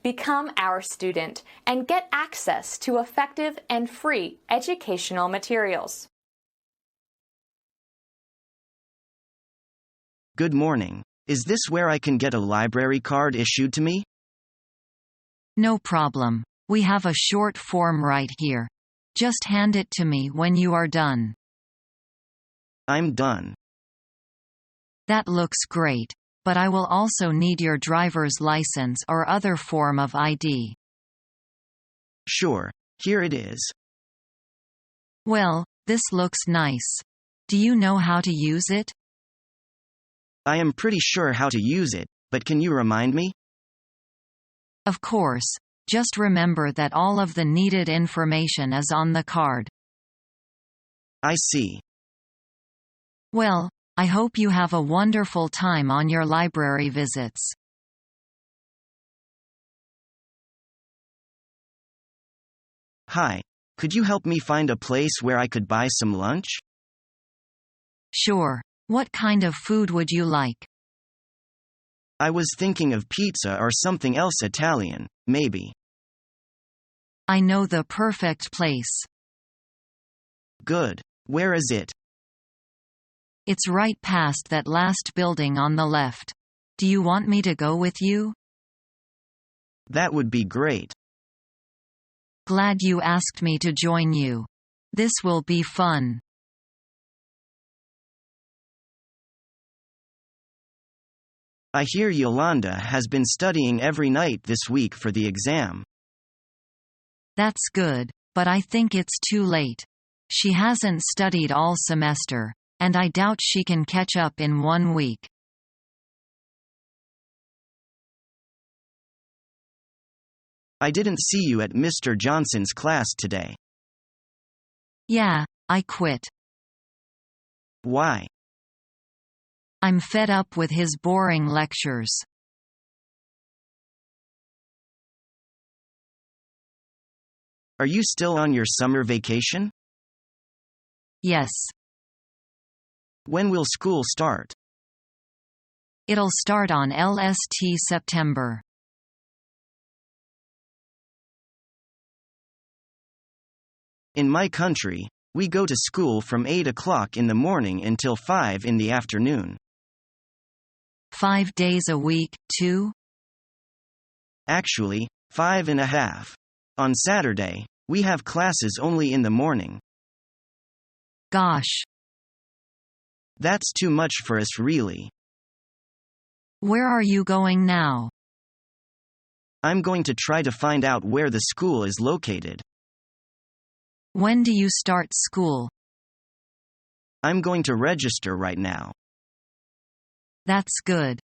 Become our student and get access to effective and free educational materials. Good morning. Is this where I can get a library card issued to me? No problem. We have a short form right here. Just hand it to me when you are done. I'm done. That looks great, but I will also need your driver's license or other form of ID. Sure, here it is. Well, this looks nice. Do you know how to use it? I am pretty sure how to use it, but can you remind me? Of course. Just remember that all of the needed information is on the card. I see. Well, I hope you have a wonderful time on your library visits. Hi. Could you help me find a place where I could buy some lunch? Sure. What kind of food would you like? I was thinking of pizza or something else Italian, maybe. I know the perfect place. Good. Where is it? It's right past that last building on the left. Do you want me to go with you? That would be great. Glad you asked me to join you. This will be fun. I hear Yolanda has been studying every night this week for the exam. That's good, but I think it's too late. She hasn't studied all semester, and I doubt she can catch up in 1 week. I didn't see you at Mr. Johnson's class today. Yeah, I quit. Why? I'm fed up with his boring lectures. Are you still on your summer vacation? Yes. When will school start? It'll start on LST September. In my country, we go to school from 8 o'clock in the morning until 5 in the afternoon. 5 days a week, too? Actually, 5.5. On Saturday, we have classes only in the morning. Gosh. That's too much for us, really. Where are you going now? I'm going to try to find out where the school is located. When do you start school? I'm going to register right now. That's good.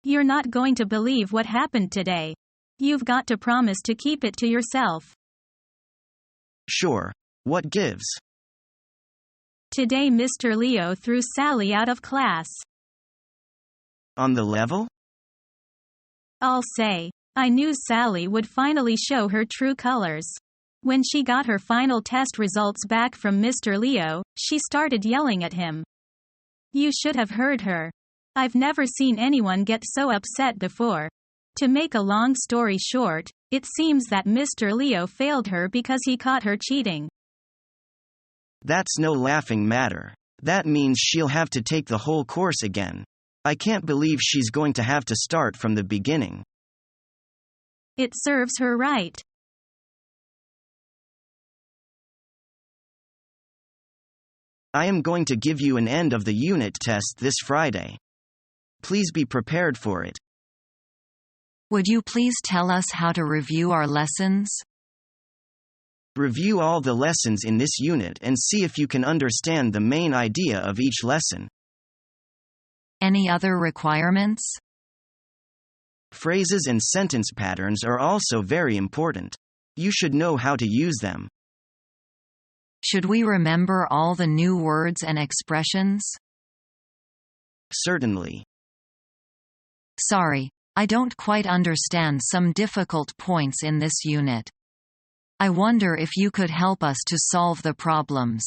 You're not going to believe what happened today. You've got to promise to keep it to yourself. Sure. What gives? Today Mr. Leo threw Sally out of class. On the level? I'll say. I knew Sally would finally show her true colors. When she got her final test results back from Mr. Leo, she started yelling at him. You should have heard her. I've never seen anyone get so upset before. To make a long story short, it seems that Mr. Leo failed her because he caught her cheating. That's no laughing matter. That means she'll have to take the whole course again. I can't believe she's going to have to start from the beginning. It serves her right. I am going to give you an end of the unit test this Friday. Please be prepared for it. Would you please tell us how to review our lessons? Review all the lessons in this unit and see if you can understand the main idea of each lesson. Any other requirements? Phrases and sentence patterns are also very important. You should know how to use them. Should we remember all the new words and expressions? Certainly. Sorry, I don't quite understand some difficult points in this unit. I wonder if you could help us to solve the problems.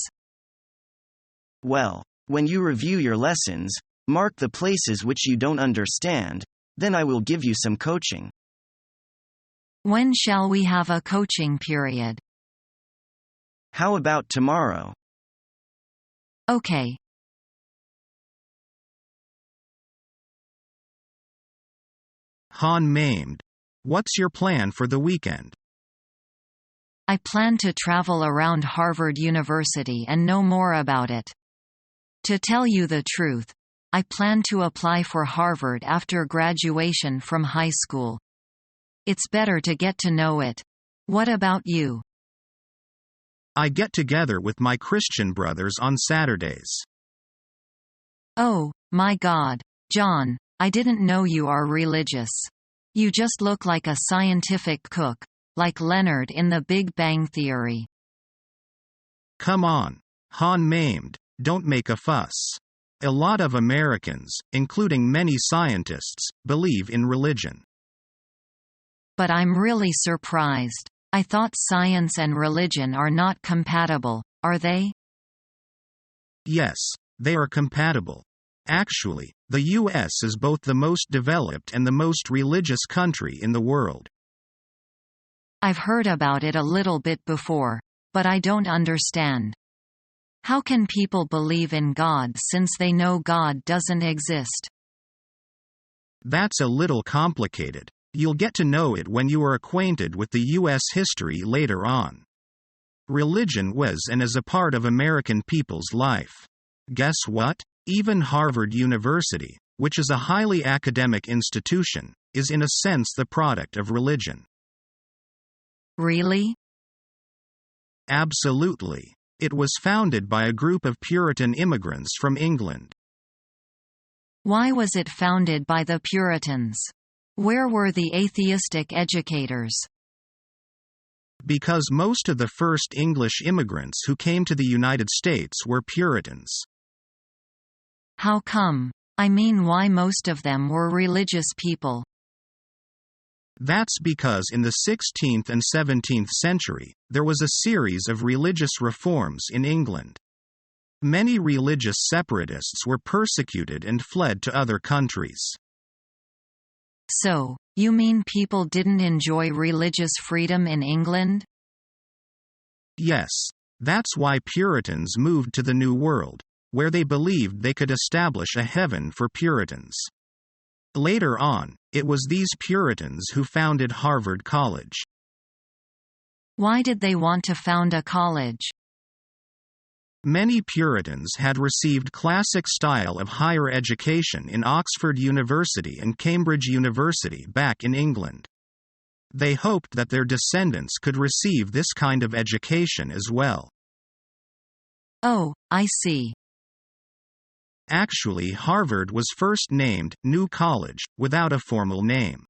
Well, when you review your lessons, Mark the places which you don't understand, then I will give you some coaching. When shall we have a coaching period? How about tomorrow? Okay. Han maimed. What's your plan for the weekend? I plan to travel around Harvard University and know more about it. To tell you the truth, I plan to apply for Harvard after graduation from high school. It's better to get to know it. What about you? I get together with my Christian brothers on Saturdays. Oh, my God, John, I didn't know you are religious. You just look like a scientific cook, like Leonard in The Big Bang Theory. Come on. Han maimed, don't make a fuss. A lot of Americans, including many scientists, believe in religion. But I'm really surprised. I thought science and religion are not compatible, are they? Yes, they are compatible. Actually, the U.S. is both the most developed and the most religious country in the world. I've heard about it a little bit before, but I don't understand. How can people believe in God since they know God doesn't exist? That's a little complicated. You'll get to know it when you are acquainted with the U.S. history later on. Religion was and is a part of American people's life. Guess what? Even Harvard University, which is a highly academic institution, is in a sense the product of religion. Really? Absolutely. It was founded by a group of Puritan immigrants from England. Why was it founded by the Puritans? Where were the atheistic educators? Because most of the first English immigrants who came to the United States were Puritans. How come? I mean, why most of them were religious people? That's because in the 16th and 17th century, there was a series of religious reforms in England. Many religious separatists were persecuted and fled to other countries. So, you mean people didn't enjoy religious freedom in England? Yes. That's why Puritans moved to the New World, where they believed they could establish a heaven for Puritans. Later on, it was these Puritans who founded Harvard College. Why did they want to found a college? Many Puritans had received classic style of higher education in Oxford University and Cambridge University back in England. They hoped that their descendants could receive this kind of education as well. Oh, I see. Actually, Harvard was first named New College, without a formal name.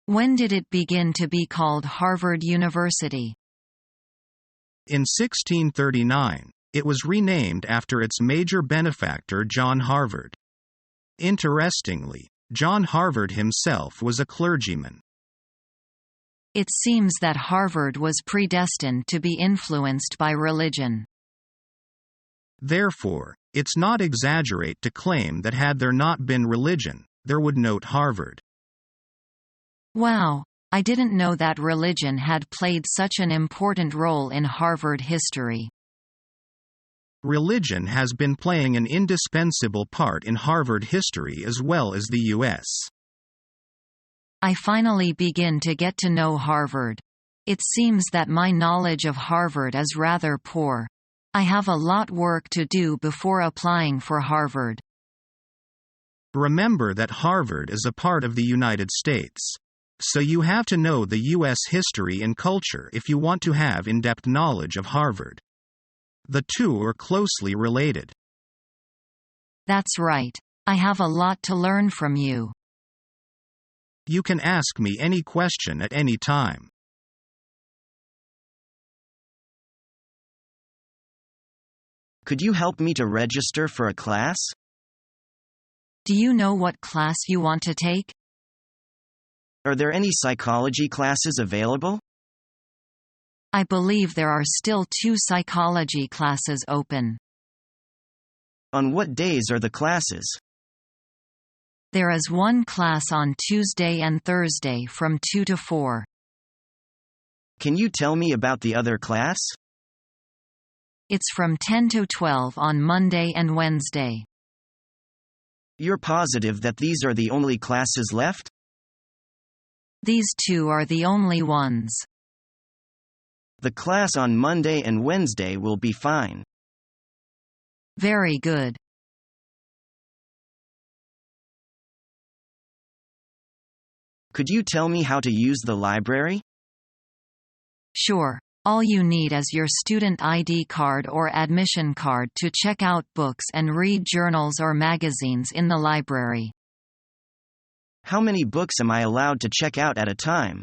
When did it begin to be called Harvard University? In 1639, it was renamed after its major benefactor John Harvard. Interestingly, John Harvard himself was a clergyman. It seems that Harvard was predestined to be influenced by religion. Therefore, it's not exaggerate to claim that had there not been religion, there would not Harvard. Wow, I didn't know that religion had played such an important role in Harvard history. Religion has been playing an indispensable part in Harvard history as well as the U.S. I finally begin to get to know Harvard. It seems that my knowledge of Harvard is rather poor. I have a lot work to do before applying for Harvard. Remember that Harvard is a part of the United States. So you have to know the U.S. history and culture if you want to have in-depth knowledge of Harvard. The two are closely related. That's right. I have a lot to learn from you. You can ask me any question at any time. Could you help me to register for a class? Do you know what class you want to take? Are there any psychology classes available? I believe there are still 2 psychology classes open. On what days are the classes? There is one class on Tuesday and Thursday from 2 to 4. Can you tell me about the other class? It's from 10 to 12 on Monday and Wednesday. You're positive that these are the only classes left? These two are the only ones. The class on Monday and Wednesday will be fine. Very good. Could you tell me how to use the library? Sure. All you need is your student ID card or admission card to check out books and read journals or magazines in the library. How many books am I allowed to check out at a time?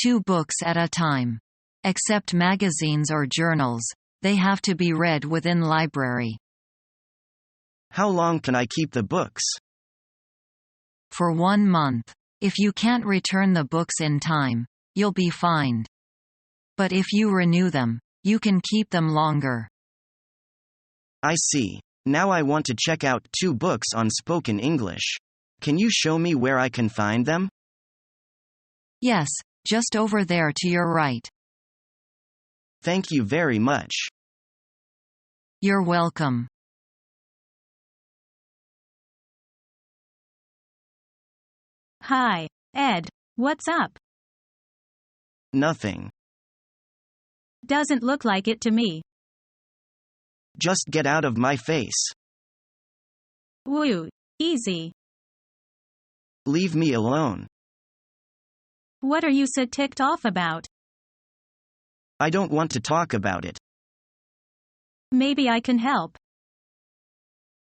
2 books at a time. Except magazines or journals, they have to be read within library. How long can I keep the books? For 1 month. If you can't return the books in time, you'll be fined. But if you renew them, you can keep them longer. I see. Now I want to check out 2 books on spoken English. Can you show me where I can find them? Yes, just over there to your right. Thank you very much. You're welcome. Hi, Ed. What's up? Nothing. Doesn't look like it to me. Just get out of my face. Woo, easy. Leave me alone. What are you so ticked off about? I don't want to talk about it. Maybe I can help.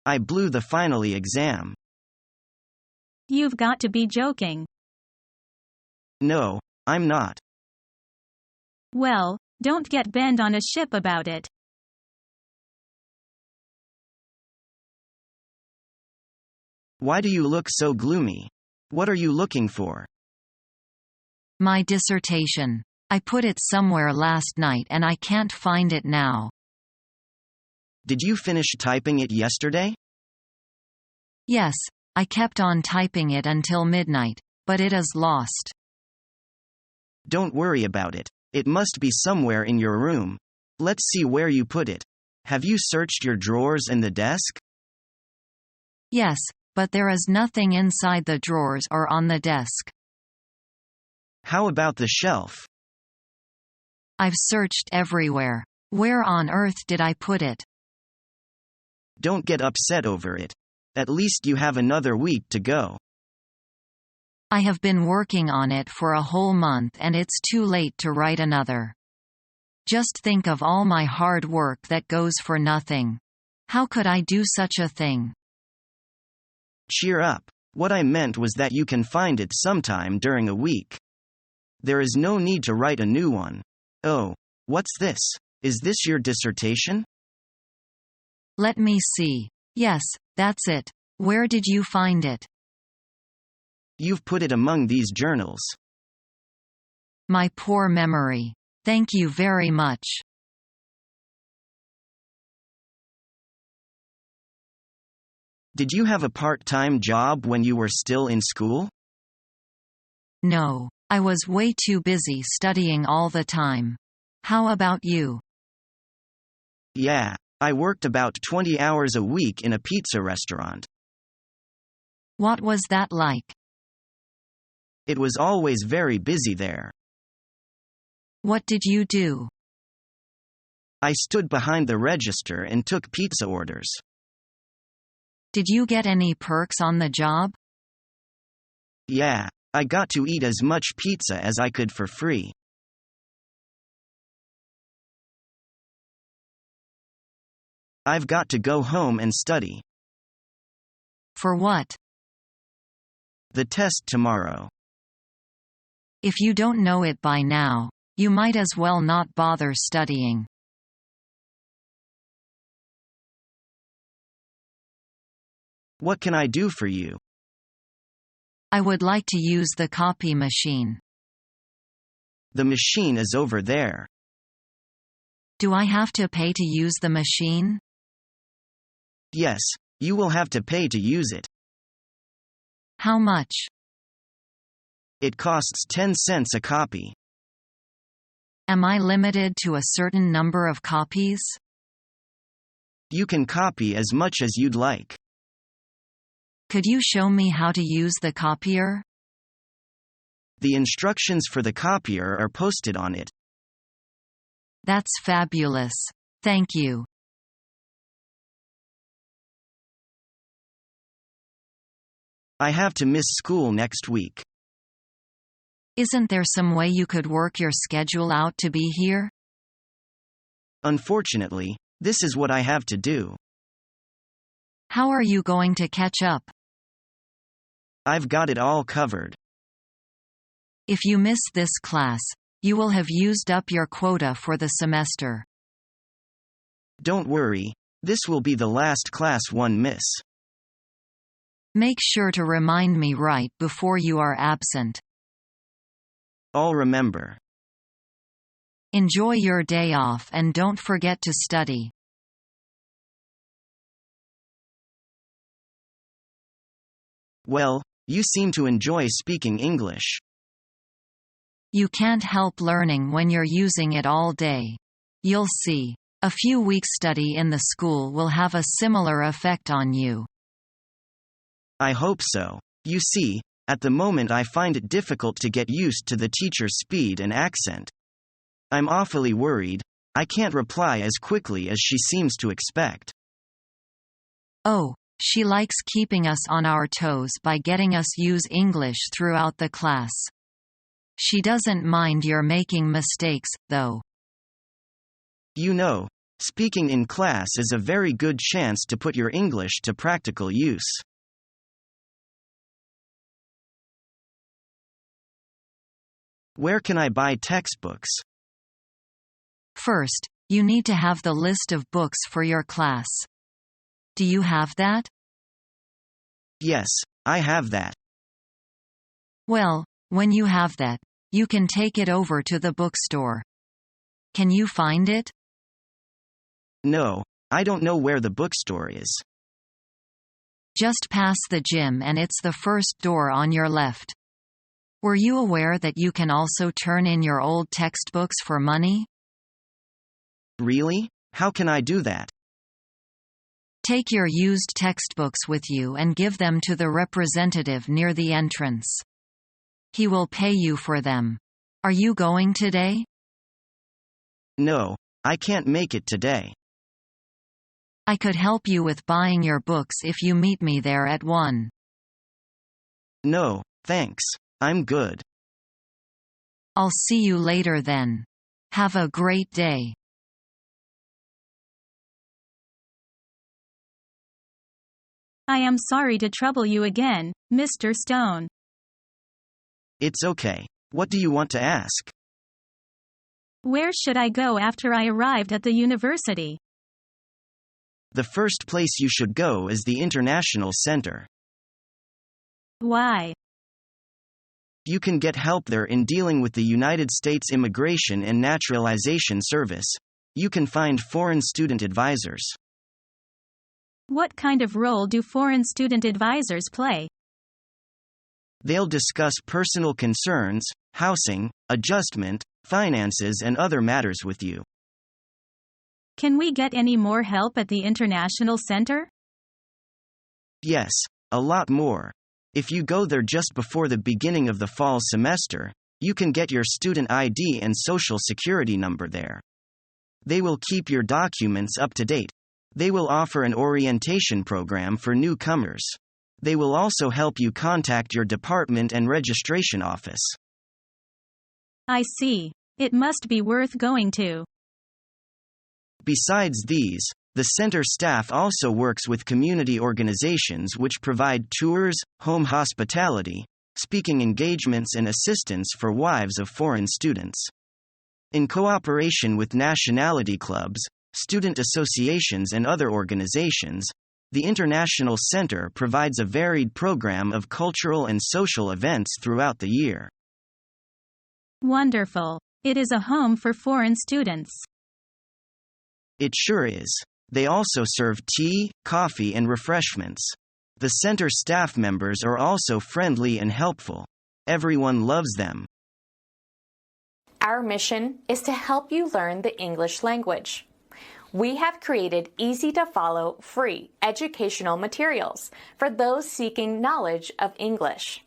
I blew the finally exam. You've got to be joking. No, I'm not. Well, don't get bent on a ship about it. Why do you look so gloomy? What are you looking for? My dissertation. I put it somewhere last night and I can't find it now. Did you finish typing it yesterday? Yes, I kept on typing it until midnight, but it is lost. Don't worry about it. It must be somewhere in your room. Let's see where you put it. Have you searched your drawers and the desk? Yes, but there is nothing inside the drawers or on the desk. How about the shelf? I've searched everywhere. Where on earth did I put it? Don't get upset over it. At least you have another week to go. I have been working on it for a whole month and it's too late to write another. Just think of all my hard work that goes for nothing. How could I do such a thing? Cheer up. What I meant was that you can find it sometime during a week. There is no need to write a new one. Oh, what's this? Is this your dissertation? Let me see. Yes, that's it. Where did you find it? You've put it among these journals. My poor memory. Thank you very much. Did you have a part-time job when you were still in school? No, I was way too busy studying all the time. How about you? Yeah, I worked about 20 hours a week in a pizza restaurant. What was that like? It was always very busy there. What did you do? I stood behind the register and took pizza orders. Did you get any perks on the job? Yeah, I got to eat as much pizza as I could for free. I've got to go home and study. For what? The test tomorrow. If you don't know it by now, you might as well not bother studying. What can I do for you? I would like to use the copy machine. The machine is over there. Do I have to pay to use the machine? Yes, you will have to pay to use it. How much? It costs 10 cents a copy. Am I limited to a certain number of copies? You can copy as much as you'd like. Could you show me how to use the copier? The instructions for the copier are posted on it. That's fabulous. Thank you. I have to miss school next week. Isn't there some way you could work your schedule out to be here? Unfortunately, this is what I have to do. How are you going to catch up? I've got it all covered. If you miss this class, you will have used up your quota for the semester. Don't worry, this will be the last class one miss. Make sure to remind me right before you are absent. I'll remember. Enjoy your day off and don't forget to study. Well, you seem to enjoy speaking English. You can't help learning when you're using it all day. You'll see. A few weeks' study in the school will have a similar effect on you. I hope so. You see, at the moment I find it difficult to get used to the teacher's speed and accent. I'm awfully worried. I can't reply as quickly as she seems to expect. Oh, she likes keeping us on our toes by getting us use English throughout the class. She doesn't mind your making mistakes, though. You know, speaking in class is a very good chance to put your English to practical use. Where can I buy textbooks? First, you need to have the list of books for your class. Do you have that? Yes, I have that. Well, when you have that, you can take it over to the bookstore. Can you find it? No, I don't know where the bookstore is. Just past the gym and it's the first door on your left. Were you aware that you can also turn in your old textbooks for money? Really? How can I do that? Take your used textbooks with you and give them to the representative near the entrance. He will pay you for them. Are you going today? No, I can't make it today. I could help you with buying your books if you meet me there at 1. No, thanks. I'm good. I'll see you later then. Have a great day. I am sorry to trouble you again, Mr. Stone. It's okay. What do you want to ask? Where should I go after I arrived at the university? The first place you should go is the International Center. Why? You can get help there in dealing with the United States Immigration and Naturalization Service. You can find foreign student advisors. What kind of role do foreign student advisors play? They'll discuss personal concerns, housing, adjustment, finances, and other matters with you. Can we get any more help at the International Center? Yes, a lot more. If you go there just before the beginning of the fall semester, you can get your student ID and social security number there. They will keep your documents up to date. They will offer an orientation program for newcomers. They will also help you contact your department and registration office. I see. It must be worth going to. Besides these, the center staff also works with community organizations which provide tours, home hospitality, speaking engagements, and assistance for wives of foreign students. In cooperation with nationality clubs, student associations, and other organizations, the International Center provides a varied program of cultural and social events throughout the year. Wonderful. It is a home for foreign students. It sure is. They also serve tea, coffee, and refreshments. The center staff members are also friendly and helpful. Everyone loves them. Our mission is to help you learn the English language. We have created easy-to-follow, free educational materials for those seeking knowledge of English.